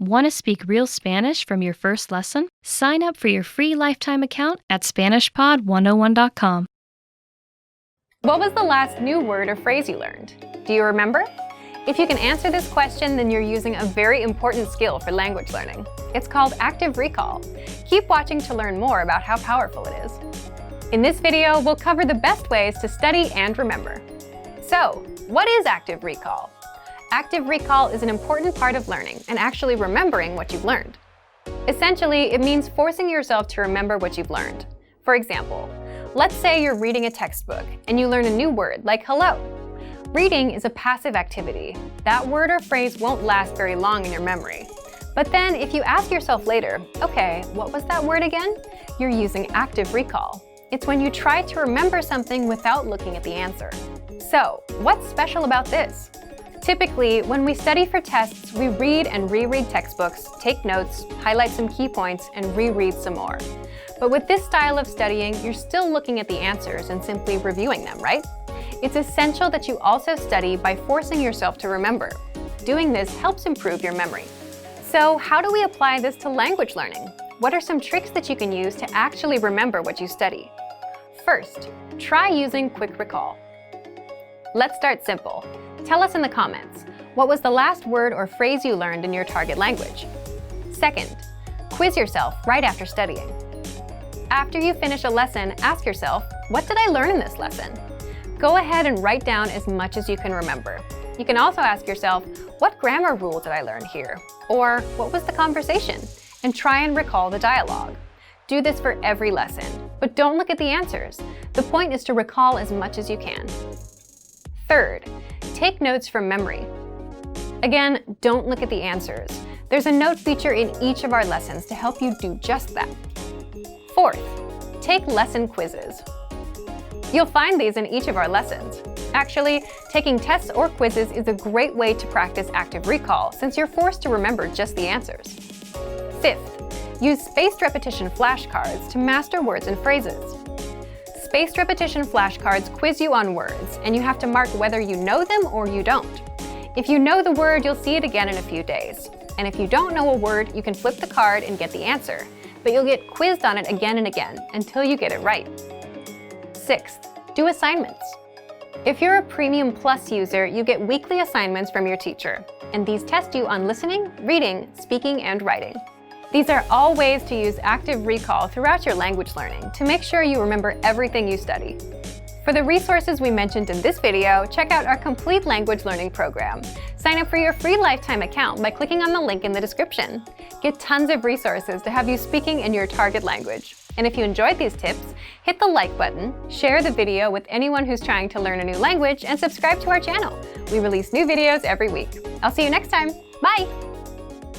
Want to speak real Spanish from your first lesson? Sign up for your free lifetime account at SpanishPod101.com. What was the last new word or phrase you learned? Do you remember? If you can answer this question, then you're using a very important skill for language learning. It's called active recall. Keep watching to learn more about how powerful it is. In this video, we'll cover the best ways to study and remember. So, what is active recall? Active recall is an important part of learning and actually remembering what you've learned. Essentially, it means forcing yourself to remember what you've learned. For example, let's say you're reading a textbook and you learn a new word like hello. Reading is a passive activity. That word or phrase won't last very long in your memory. But then if you ask yourself later, okay, what was that word again? You're using active recall. It's when you try to remember something without looking at the answer. So, what's special about this? Typically, when we study for tests, we read and reread textbooks, take notes, highlight some key points, and reread some more. But with this style of studying, you're still looking at the answers and simply reviewing them, right? It's essential that you also study by forcing yourself to remember. Doing this helps improve your memory. So, how do we apply this to language learning? What are some tricks that you can use to actually remember what you study? First, try using quick recall. Let's start simple. Tell us in the comments, what was the last word or phrase you learned in your target language? Second, quiz yourself right after studying. After you finish a lesson, ask yourself, what did I learn in this lesson? Go ahead and write down as much as you can remember. You can also ask yourself, what grammar rule did I learn here? Or what was the conversation? And try and recall the dialogue. Do this for every lesson, but don't look at the answers. The point is to recall as much as you can. Third, take notes from memory. Again, don't look at the answers. There's a note feature in each of our lessons to help you do just that. Fourth, take lesson quizzes. You'll find these in each of our lessons. Actually, taking tests or quizzes is a great way to practice active recall since you're forced to remember just the answers. Fifth, use spaced repetition flashcards to master words and phrases. Spaced repetition flashcards quiz you on words, and you have to mark whether you know them or you don't. If you know the word, you'll see it again in a few days. And if you don't know a word, you can flip the card and get the answer, but you'll get quizzed on it again and again until you get it right. Sixth, do assignments. If you're a Premium Plus user, you get weekly assignments from your teacher, and these test you on listening, reading, speaking, and writing. These are all ways to use active recall throughout your language learning to make sure you remember everything you study. For the resources we mentioned in this video, check out our complete language learning program. Sign up for your free lifetime account by clicking on the link in the description. Get tons of resources to have you speaking in your target language. And if you enjoyed these tips, hit the like button, share the video with anyone who's trying to learn a new language, and subscribe to our channel. We release new videos every week. I'll see you next time. Bye!